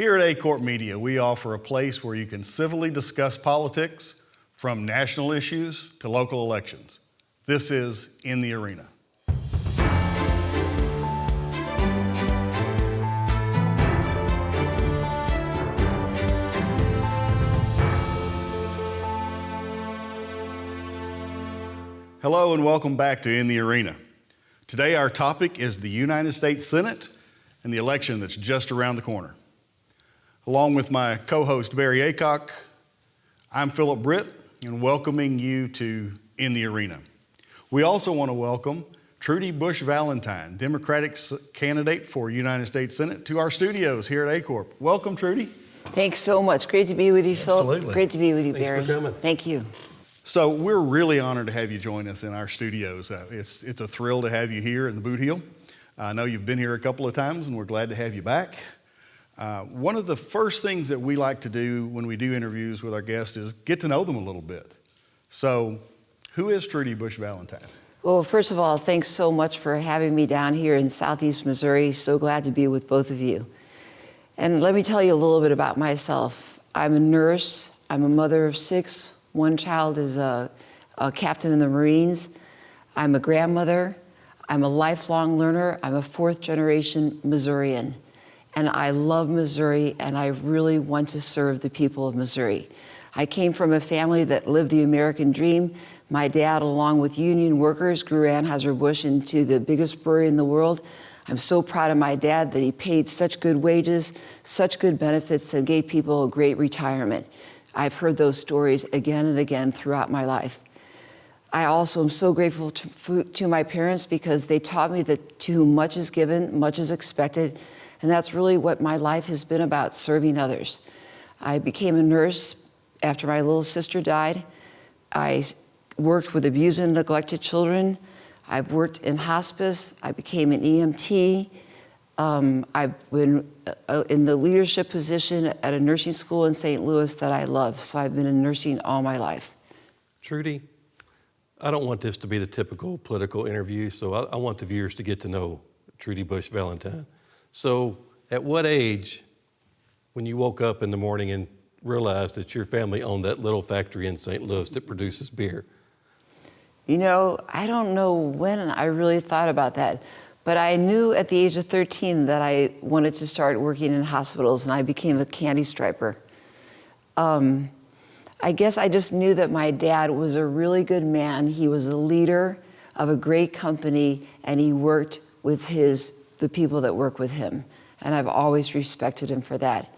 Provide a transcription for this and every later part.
Here at A-Corp Media, we offer a place where you can civilly discuss politics from national issues to local elections. This is In the Arena. Hello and welcome back to In the Arena. Today our topic is the United States Senate and the election that's just around the corner. Along with my co-host Barry Aycock, I'm Philip Britt and welcoming you to In the Arena. We also want to welcome Trudy Bush Valentine, Democratic candidate for United States Senate, to our studios here at A-Corp. Welcome, Trudy. Thanks so much. Great to be with you, Philip. Absolutely. Great to be with you, Barry. Thanks for coming. Thank you. So we're really honored to have you join us in our studios. It's a thrill to have you here in the Boot Heel. I know you've been here a couple of times and we're glad to have you back. One of the first things that we like to do when we do interviews with our guests is get to know them a little bit. So who is Trudy Bush Valentine? Well, first of all, thanks so much for having me down here in Southeast Missouri. So glad to be with both of you. And let me tell you a little bit about myself. I'm a nurse. I'm a mother of 6. One child is a captain in the Marines. I'm a grandmother. I'm a lifelong learner. I'm a 4th-generation Missourian. And I love Missouri, and I really want to serve the people of Missouri. I came from a family that lived the American dream. My dad, along with union workers, grew Anheuser-Busch into the biggest brewery in the world. I'm so proud of my dad that he paid such good wages, such good benefits, and gave people a great retirement. I've heard those stories again and again throughout my life. I also am so grateful to my parents because they taught me that to whom much is given, much is expected. And that's really what my life has been about, serving others. I became a nurse after my little sister died. I worked with abused and neglected children. I've worked in hospice. I became an EMT. I've been in the leadership position at a nursing school in St. Louis that I love. So I've been in nursing all my life. Trudy, I don't want this to be the typical political interview, so I want the viewers to get to know Trudy Bush Valentine. So at what age, when you woke up in the morning and realized that your family owned that little factory in St. Louis that produces beer? You know, I don't know when I really thought about that, but I knew at the age of 13 that I wanted to start working in hospitals, and I became a candy striper. I guess I just knew that my dad was a really good man. He was a leader of a great company, and he worked with the people that work with him. And I've always respected him for that.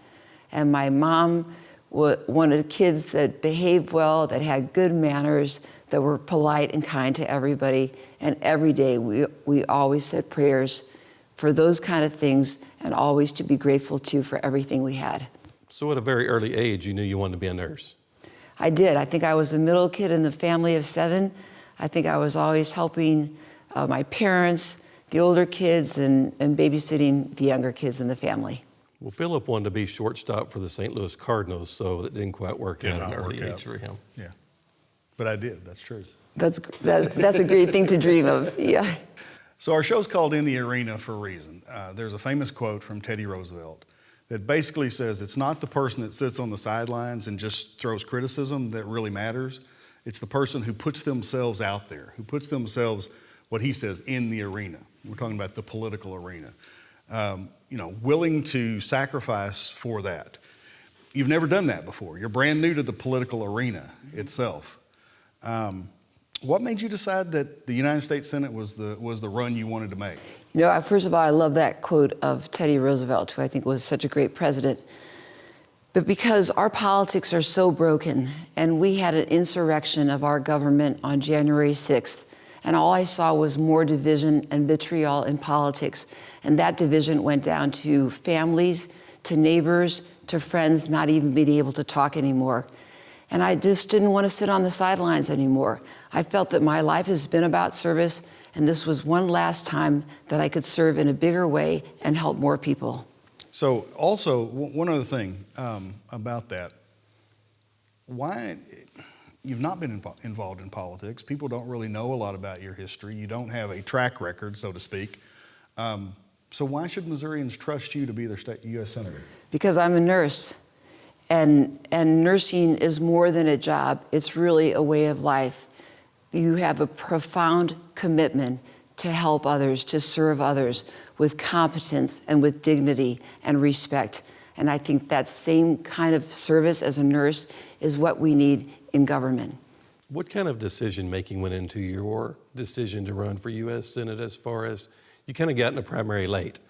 And my mom wanted kids that behaved well, that had good manners, that were polite and kind to everybody. And every day we always said prayers for those kind of things and always to be grateful to for everything we had. So at a very early age, you knew you wanted to be a nurse? I did. I think I was the middle kid in the family of 7. I think I was always helping my parents, the older kids, and babysitting the younger kids in the family. Well, Philip wanted to be shortstop for the St. Louis Cardinals, so that didn't quite work out at an early age for him. Yeah, but I did, that's true. That's a great thing to dream of, yeah. So our show's called In the Arena for a reason. There's a famous quote from Teddy Roosevelt that basically says it's not the person that sits on the sidelines and just throws criticism that really matters. It's the person who puts themselves out there, who puts themselves, what he says, in the arena. We're talking about the political arena. Willing to sacrifice for that. You've never done that before. You're brand new to the political arena itself. What made you decide that the United States Senate was the run you wanted to make? You know, first of all, I love that quote of Teddy Roosevelt, who I think was such a great president. But because our politics are so broken, and we had an insurrection of our government on January 6th, and all I saw was more division and vitriol in politics. And that division went down to families, to neighbors, to friends not even being able to talk anymore. And I just didn't want to sit on the sidelines anymore. I felt that my life has been about service, and this was one last time that I could serve in a bigger way and help more people. So also, one other thing about that, why you've not been involved in politics. People don't really know a lot about your history. You don't have a track record, so to speak. So why should Missourians trust you to be their state U.S. Senator? Because I'm a nurse. And nursing is more than a job. It's really a way of life. You have a profound commitment to help others, to serve others with competence and with dignity and respect. And I think that same kind of service as a nurse is what we need in government. What kind of decision-making went into your decision to run for U.S. Senate as far as you kind of got in the primary late?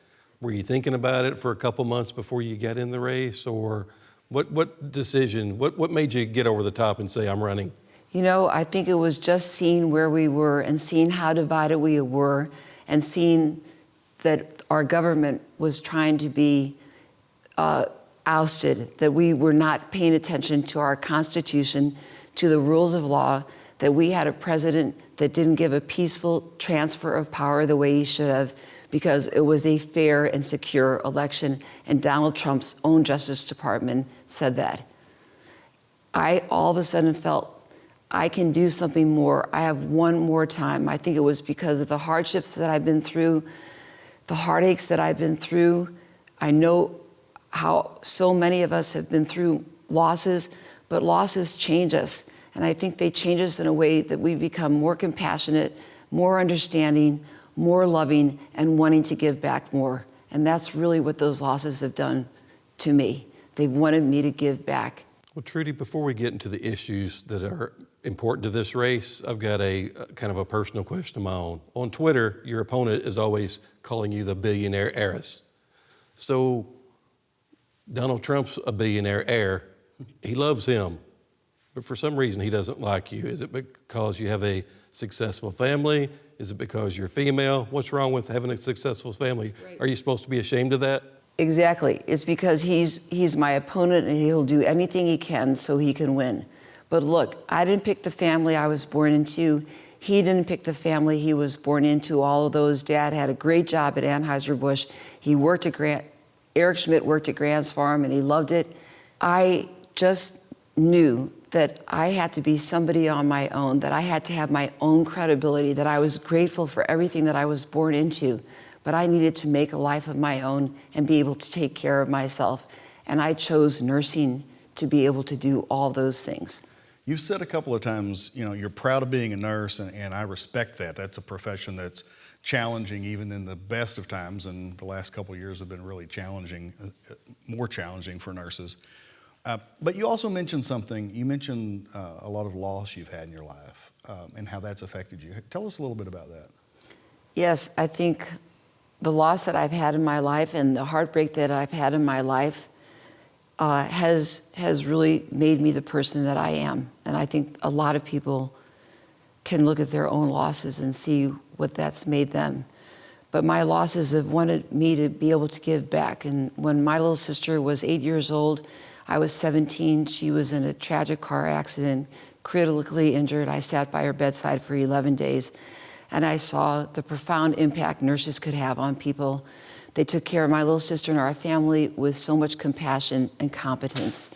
Were you thinking about it for a couple months before you got in the race, or what decision, what made you get over the top and say, I'm running? You know, I think it was just seeing where we were and seeing how divided we were and seeing that our government was trying to be ousted, that we were not paying attention to our Constitution, to the rules of law, that we had a president that didn't give a peaceful transfer of power the way he should have, because it was a fair and secure election, and Donald Trump's own Justice Department said that. I all of a sudden felt I can do something more. I have one more time. I think it was because of the hardships that I've been through, the heartaches that I've been through. I know how so many of us have been through losses, but losses change us. And I think they change us in a way that we become more compassionate, more understanding, more loving, and wanting to give back more. And that's really what those losses have done to me. They've wanted me to give back. Well, Trudy, before we get into the issues that are important to this race, I've got a kind of a personal question of my own. On Twitter, your opponent is always calling you the billionaire heiress. So Donald Trump's a billionaire heir. He loves him, but for some reason he doesn't like you. Is it because you have a successful family? Is it because you're female? What's wrong with having a successful family? Right. Are you supposed to be ashamed of that? Exactly. It's because he's my opponent and he'll do anything he can so he can win. But look, I didn't pick the family I was born into. He didn't pick the family he was born into. All of those. Dad had a great job at Anheuser-Busch. He worked at Eric Schmidt worked at Grant's Farm and he loved it. I just knew that I had to be somebody on my own, that I had to have my own credibility, that I was grateful for everything that I was born into, but I needed to make a life of my own and be able to take care of myself. And I chose nursing to be able to do all those things. You've said a couple of times, you know, you're proud of being a nurse, and I respect that. That's a profession that's challenging even in the best of times, and the last couple of years have been really challenging, more challenging for nurses. But you also mentioned something. You mentioned a lot of loss you've had in your life and how that's affected you. Tell us a little bit about that. Yes, I think the loss that I've had in my life and the heartbreak that I've had in my life has really made me the person that I am. And I think a lot of people can look at their own losses and see what that's made them. But my losses have wanted me to be able to give back. And when my little sister was 8 years old, I was 17. She was in a tragic car accident, critically injured. I sat by her bedside for 11 days, and I saw the profound impact nurses could have on people. They took care of my little sister and our family with so much compassion and competence,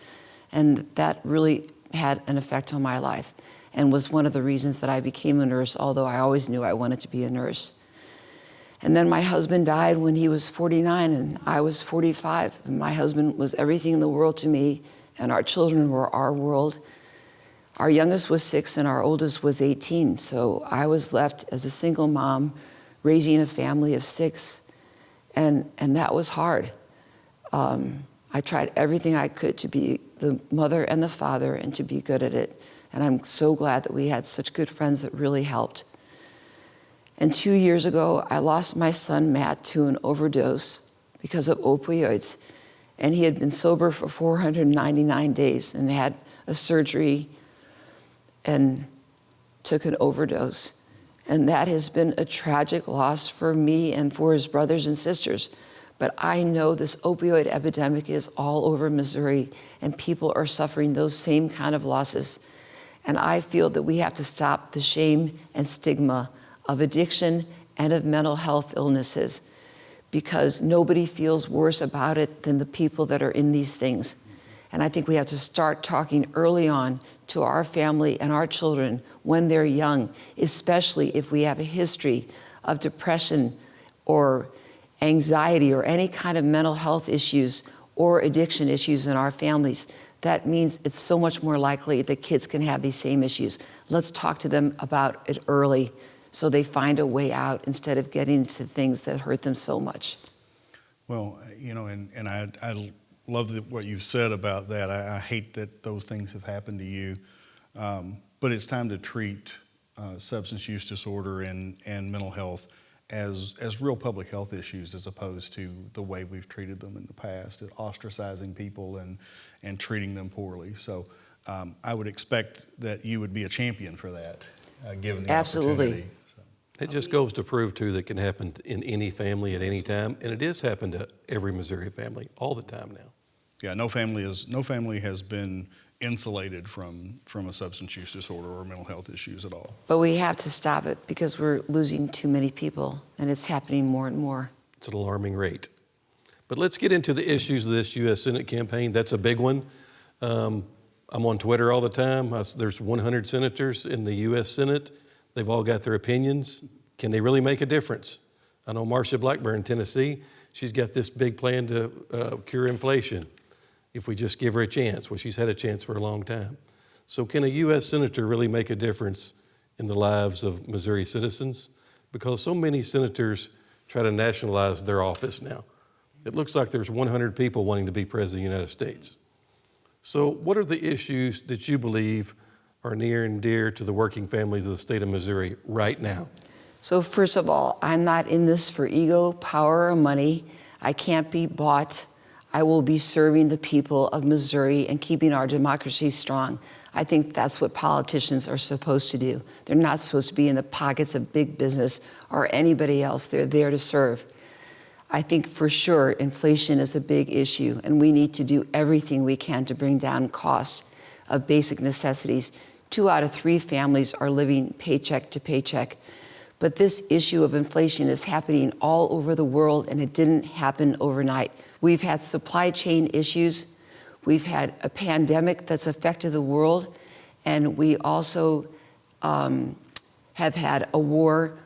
and that really had an effect on my life and was one of the reasons that I became a nurse, although I always knew I wanted to be a nurse. And then my husband died when he was 49 and I was 45. And my husband was everything in the world to me, and our children were our world. Our youngest was 6 and our oldest was 18. So I was left as a single mom raising a family of 6. And that was hard. I tried everything I could to be the mother and the father and to be good at it. And I'm so glad that we had such good friends that really helped. And 2 years ago, I lost my son, Matt, to an overdose because of opioids. And he had been sober for 499 days and had a surgery and took an overdose. And that has been a tragic loss for me and for his brothers and sisters. But I know this opioid epidemic is all over Missouri, and people are suffering those same kind of losses. And I feel that we have to stop the shame and stigma of addiction and of mental health illnesses, because nobody feels worse about it than the people that are in these things. And I think we have to start talking early on to our family and our children when they're young, especially if we have a history of depression or anxiety or any kind of mental health issues or addiction issues in our families, that means it's so much more likely that kids can have these same issues. Let's talk to them about it early so they find a way out instead of getting into things that hurt them so much. Well, you know, and I love what you've said about that. I hate that those things have happened to you, but it's time to treat substance use disorder and mental health as real public health issues, as opposed to the way we've treated them in the past, ostracizing people and treating them poorly. So I would expect that you would be a champion for that, given the opportunity. So. It just goes to prove, too, that it can happen in any family at any time, and it is happened to every Missouri family all the time now. Yeah, no family has been insulated from a substance use disorder or mental health issues at all. But we have to stop it because we're losing too many people, and it's happening more and more. It's an alarming rate. But let's get into the issues of this U.S. Senate campaign. That's a big one. I'm on Twitter all the time. There's 100 senators in the U.S. Senate. They've all got their opinions. Can they really make a difference? I know Marcia Blackburn in Tennessee, she's got this big plan to cure inflation if we just give her a chance. Well, she's had a chance for a long time. So can a U.S. senator really make a difference in the lives of Missouri citizens? Because so many senators try to nationalize their office now. It looks like there's 100 people wanting to be president of the United States. So what are the issues that you believe are near and dear to the working families of the state of Missouri right now? So first of all, I'm not in this for ego, power, or money. I can't be bought. I will be serving the people of Missouri and keeping our democracy strong. I think that's what politicians are supposed to do. They're not supposed to be in the pockets of big business or anybody else. They're there to serve. I think for sure inflation is a big issue, and we need to do everything we can to bring down costs of basic necessities. 2 out of 3 families are living paycheck to paycheck. But this issue of inflation is happening all over the world, and it didn't happen overnight. We've had supply chain issues. We've had a pandemic that's affected the world, and we also have had a war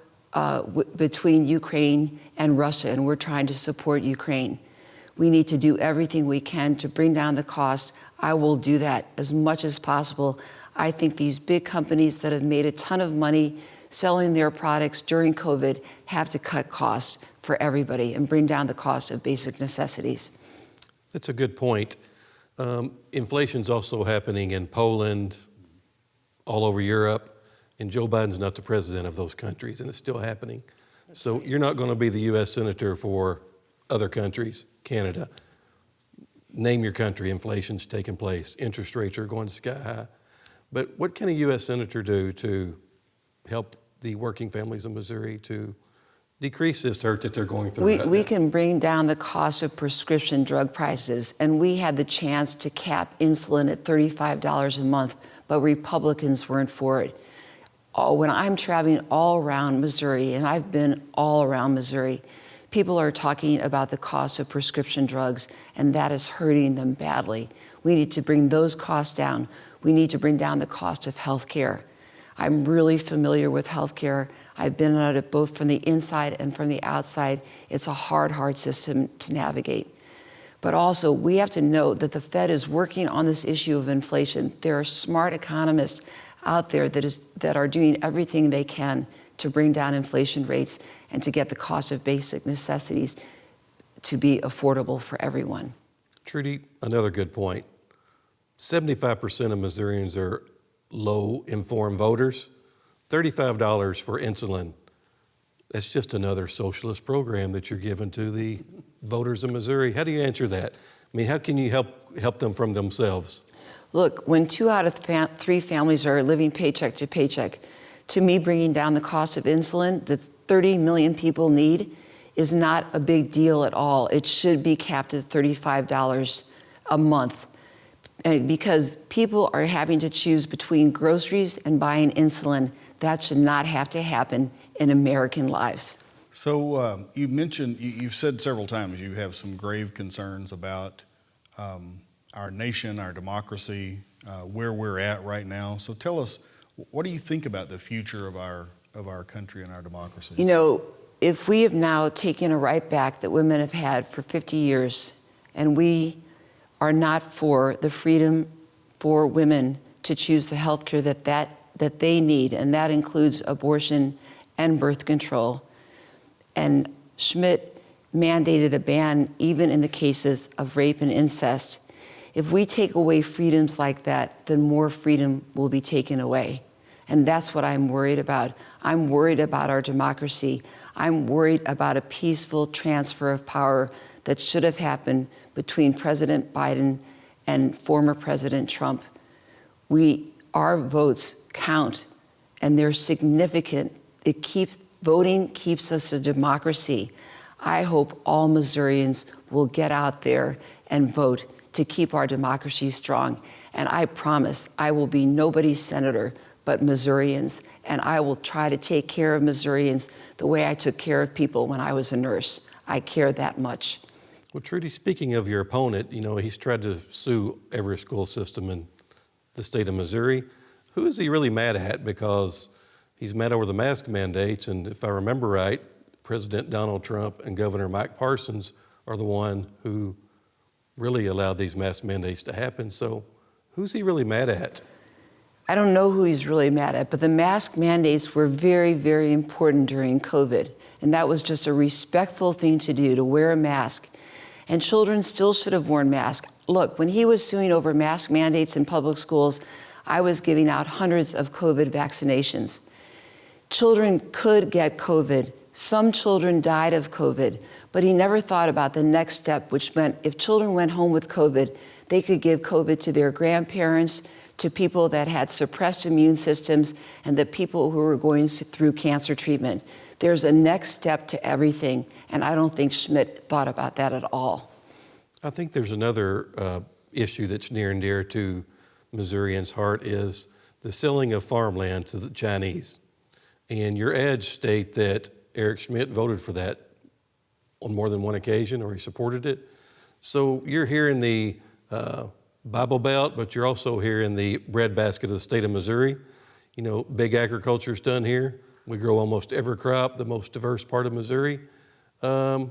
between Ukraine and Russia, and we're trying to support Ukraine. We need to do everything we can to bring down the cost. I will do that as much as possible. I think these big companies that have made a ton of money selling their products during COVID have to cut costs for everybody and bring down the cost of basic necessities. That's a good point. Inflation's also happening in Poland, all over Europe, and Joe Biden's not the president of those countries, and it's still happening. So you're not going to be the U.S. senator for other countries, Canada. Name your country, inflation's taking place, interest rates are going sky high. But what can a U.S. senator do to help the working families of Missouri to decrease this hurt that they're going through? We can bring down the cost of prescription drug prices, and we had the chance to cap insulin at $35 a month, but Republicans weren't for it. When I'm traveling all around Missouri, and I've been all around Missouri, people are talking about the cost of prescription drugs, and that is hurting them badly. We need to bring those costs down. We need to bring down the cost of health care. I'm really familiar with health care. I've been at it both from the inside and from the outside. It's a hard system to navigate. But also, we have to know that the Fed is working on this issue of inflation. There are smart economists out there that are doing everything they can to bring down inflation rates and to get the cost of basic necessities to be affordable for everyone. Trudy, another good point. 75% of Missourians are low-informed voters. $35 for insulin. That's just another socialist program that you're giving to the voters of Missouri. How do you answer that? I mean, how can you help them from themselves? Look, when 2 out of 3 families are living paycheck to paycheck, to me, bringing down the cost of insulin that 30 million people need is not a big deal at all. It should be capped at $35 a month. Because people are having to choose between groceries and buying insulin. That should not have to happen in American lives. So you mentioned, you've said several times you have some grave concerns about our nation, our democracy, where we're at right now. So tell us, what do you think about the future of our country and our democracy? You know, if we have now taken a right back that women have had for 50 years, and we are not for the freedom for women to choose the health care that they need, and that includes abortion and birth control, and Schmidt mandated a ban even in the cases of rape and incest. If we take away freedoms like that, then more freedom will be taken away. And that's what I'm worried about. I'm worried about our democracy. I'm worried about a peaceful transfer of power that should have happened between President Biden and former President Trump. Our votes count, and they're significant. Voting keeps us a democracy. I hope all Missourians will get out there and vote to keep our democracy strong. And I promise I will be nobody's senator but Missourians, and I will try to take care of Missourians the way I took care of people when I was a nurse. I care that much. Well, Trudy, speaking of your opponent, he's tried to sue every school system in the state of Missouri. Who is he really mad at? Because he's mad over the mask mandates, and if I remember right, President Donald Trump and Governor Mike Parsons are the one who really allowed these mask mandates to happen. So who's he really mad at? I don't know who he's really mad at, but the mask mandates were very, very important during COVID. And that was just a respectful thing to do, to wear a mask. And children still should have worn masks. Look, when he was suing over mask mandates in public schools, I was giving out hundreds of COVID vaccinations. Children could get COVID. Some children died of COVID, but he never thought about the next step, which meant if children went home with COVID, they could give COVID to their grandparents, to people that had suppressed immune systems, and the people who were going through cancer treatment. There's a next step to everything, and I don't think Schmidt thought about that at all. I think there's another issue that's near and dear to Missourians' heart is the selling of farmland to the Chinese. And your ads state that Eric Schmidt voted for that on more than one occasion, or he supported it. So you're here in the Bible Belt, but you're also here in the breadbasket of the state of Missouri. Big agriculture is done here. We grow almost every crop, the most diverse part of Missouri. How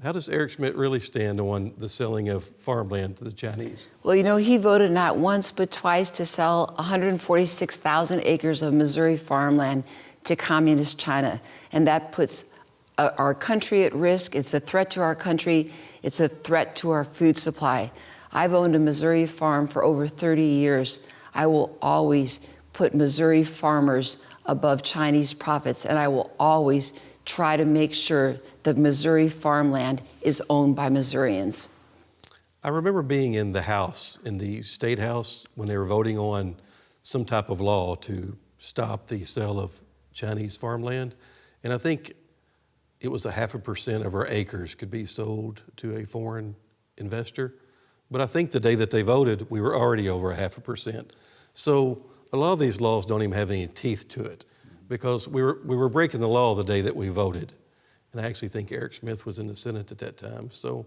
does Eric Schmidt really stand on the selling of farmland to the Chinese? Well, he voted not once but twice to sell 146,000 acres of Missouri farmland to communist China. And that puts our country at risk. It's a threat to our country. It's a threat to our food supply. I've owned a Missouri farm for over 30 years. I will always put Missouri farmers above Chinese profits, and I will always try to make sure that Missouri farmland is owned by Missourians. I remember being in the House, in the State House, when they were voting on some type of law to stop the sale of Chinese farmland, and I think it was 0.5% of our acres could be sold to a foreign investor. But I think the day that they voted, we were already over 0.5%. So a lot of these laws don't even have any teeth to it because we were breaking the law the day that we voted. And I actually think Eric Schmidt was in the Senate at that time. So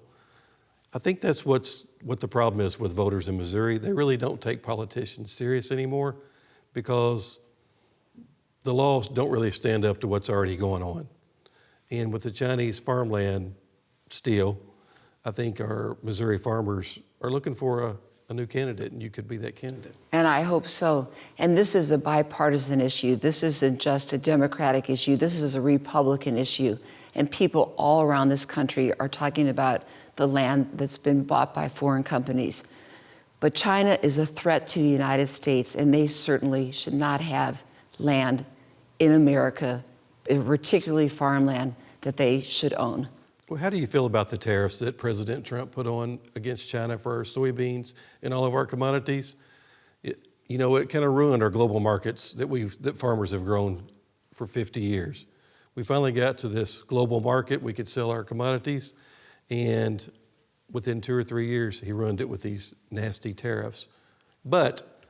I think that's what the problem is with voters in Missouri. They really don't take politicians serious anymore because the laws don't really stand up to what's already going on. And with the Chinese farmland steal, I think our Missouri farmers are looking for a new candidate, and you could be that candidate. And I hope so. And this is a bipartisan issue. This isn't just a Democratic issue. This is a Republican issue. And people all around this country are talking about the land that's been bought by foreign companies. But China is a threat to the United States, and they certainly should not have land in America, particularly farmland, that they should own. Well, how do you feel about the tariffs that President Trump put on against China for our soybeans and all of our commodities? It kind of ruined our global markets that farmers have grown for 50 years. We finally got to this global market. We could sell our commodities, and within 2 or 3 years, he ruined it with these nasty tariffs. But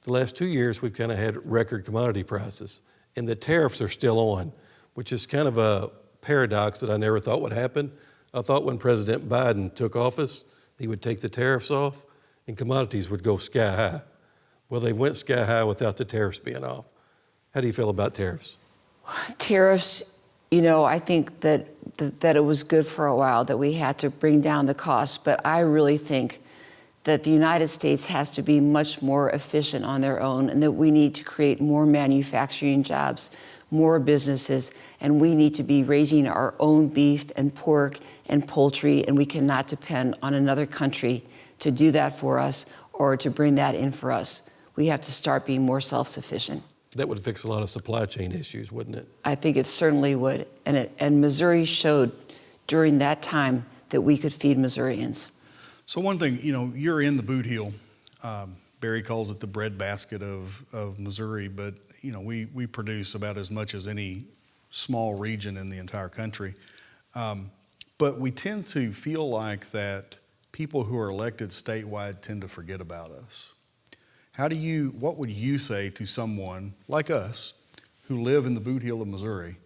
the last 2 years, we've kind of had record commodity prices, and the tariffs are still on, which is kind of a paradox that I never thought would happen. I thought when President Biden took office, he would take the tariffs off and commodities would go sky high. Well, they went sky high without the tariffs being off. How do you feel about tariffs? Tariffs I think that it was good for a while that we had to bring down the cost, but I really think that the United States has to be much more efficient on their own, and that we need to create more manufacturing jobs, more businesses, and we need to be raising our own beef and pork and poultry, and we cannot depend on another country to do that for us or to bring that in for us. We have to start being more self-sufficient. That would fix a lot of supply chain issues, wouldn't it? I think it certainly would. And Missouri showed during that time that we could feed Missourians. So one thing, you're in the boot heel. Barry calls it the breadbasket of Missouri, but we produce about as much as any small region in the entire country. But we tend to feel like that people who are elected statewide tend to forget about us. What would you say to someone like us who live in the boot heel of Missouri,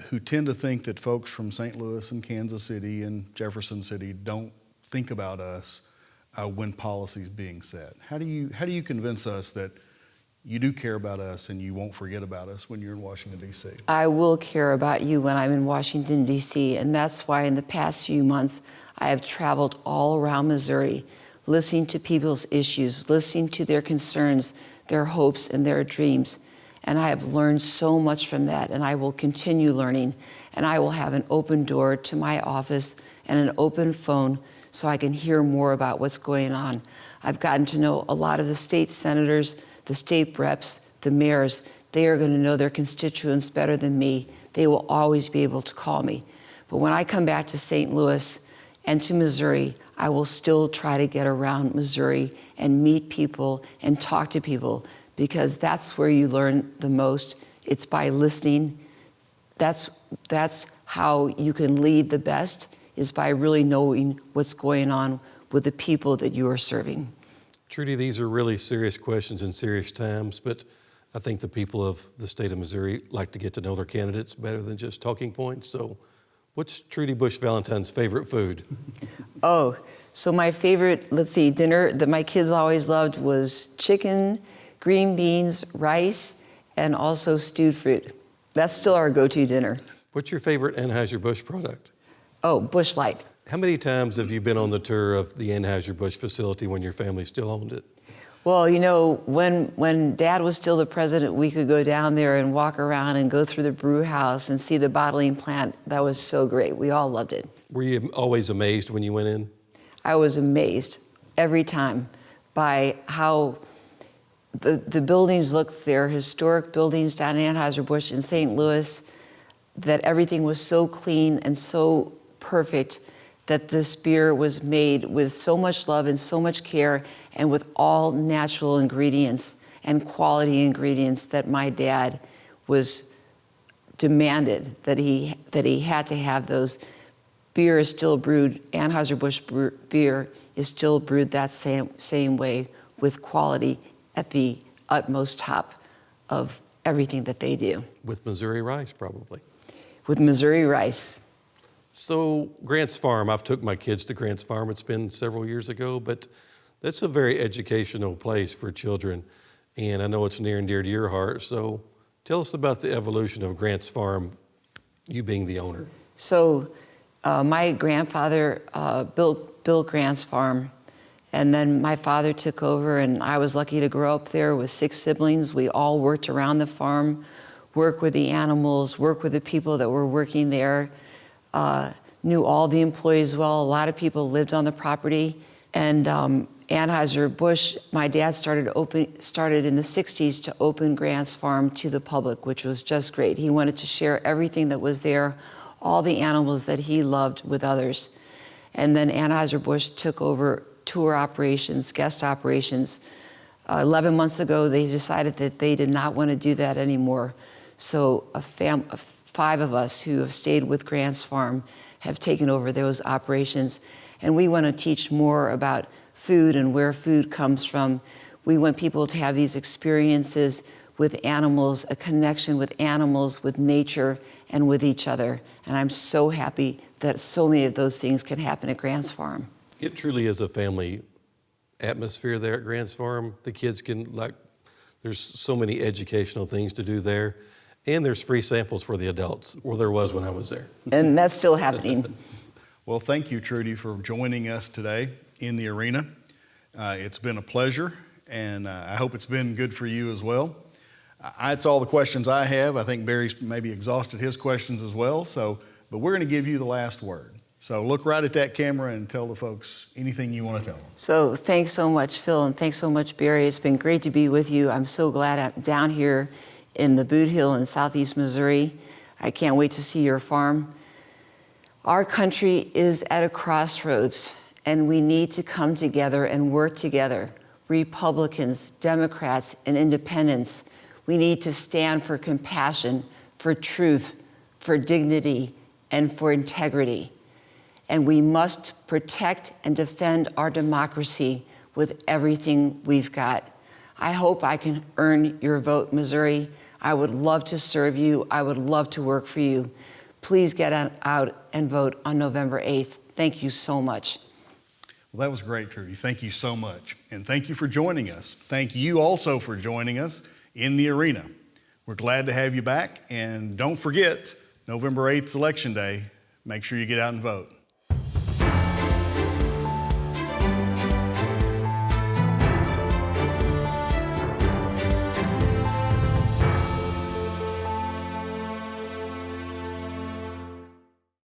who tend to think that folks from St. Louis and Kansas City and Jefferson City don't think about us when policy is being set? How do you convince us that you do care about us and you won't forget about us when you're in Washington, D.C.? I will care about you when I'm in Washington, D.C., and that's why in the past few months I have traveled all around Missouri, listening to people's issues, listening to their concerns, their hopes, and their dreams. And I have learned so much from that, and I will continue learning. And I will have an open door to my office and an open phone so I can hear more about what's going on. I've gotten to know a lot of the state senators, the state reps, the mayors. They are going to know their constituents better than me. They will always be able to call me. But when I come back to St. Louis and to Missouri, I will still try to get around Missouri and meet people and talk to people, because that's where you learn the most. It's by listening. That's how you can lead the best, is by really knowing what's going on with the people that you are serving. Trudy, these are really serious questions in serious times, but I think the people of the state of Missouri like to get to know their candidates better than just talking points. So what's Trudy Bush Valentine's favorite food? Oh, so my favorite, dinner that my kids always loved was chicken, green beans, rice, and also stewed fruit. That's still our go-to dinner. What's your favorite Anheuser-Busch product? Oh, Busch Light. How many times have you been on the tour of the Anheuser-Busch facility when your family still owned it? Well, when Dad was still the president, we could go down there and walk around and go through the brew house and see the bottling plant. That was so great. We all loved it. Were you always amazed when you went in? I was amazed every time by how the buildings looked. They're historic buildings down in Anheuser-Busch in St. Louis, that everything was so clean and so perfect, that this beer was made with so much love and so much care and with all natural ingredients and quality ingredients that my dad was demanded that he had to have those. Beer is still brewed, Anheuser-Busch beer is still brewed that same way, with quality at the utmost top of everything that they do. With Missouri rice, probably. With Missouri rice. So Grant's Farm, I've took my kids to Grant's Farm. It's been several years ago, but that's a very educational place for children, and I know it's near and dear to your heart. So tell us about the evolution of Grant's Farm, you being the owner. So my grandfather built Grant's Farm, and then my father took over, and I was lucky to grow up there with 6 siblings. We all worked around the farm, work with the animals, work with the people that were working there, knew all the employees well. A lot of people lived on the property. And Anheuser-Busch, my dad started in the 60s to open Grant's Farm to the public, which was just great. He wanted to share everything that was there, all the animals that he loved, with others. And then Anheuser-Busch took over tour operations, guest operations. 11 months ago, they decided that they did not want to do that anymore. So 5 of us who have stayed with Grant's Farm have taken over those operations. And we want to teach more about food and where food comes from. We want people to have these experiences with animals, a connection with animals, with nature, and with each other. And I'm so happy that so many of those things can happen at Grant's Farm. It truly is a family atmosphere there at Grant's Farm. The kids can, there's so many educational things to do there. And there's free samples for the adults, or there was when I was there. And that's still happening. Well, thank you, Trudy, for joining us today in the arena. It's been a pleasure, and I hope it's been good for you as well. That's all the questions I have. I think Barry's maybe exhausted his questions as well, but we're going to give you the last word. So look right at that camera and tell the folks anything you want to tell them. So thanks so much, Phil, and thanks so much, Barry. It's been great to be with you. I'm so glad I'm down here in the Boot Hill in southeast Missouri. I can't wait to see your farm. Our country is at a crossroads, and we need to come together and work together. Republicans, Democrats, and independents. We need to stand for compassion, for truth, for dignity, and for integrity. And we must protect and defend our democracy with everything we've got. I hope I can earn your vote, Missouri. I would love to serve you. I would love to work for you. Please get out and vote on November 8th. Thank you so much. Well, that was great, Trudy. Thank you so much. And thank you for joining us. Thank you also for joining us in the arena. We're glad to have you back. And don't forget, November 8th is Election Day. Make sure you get out and vote.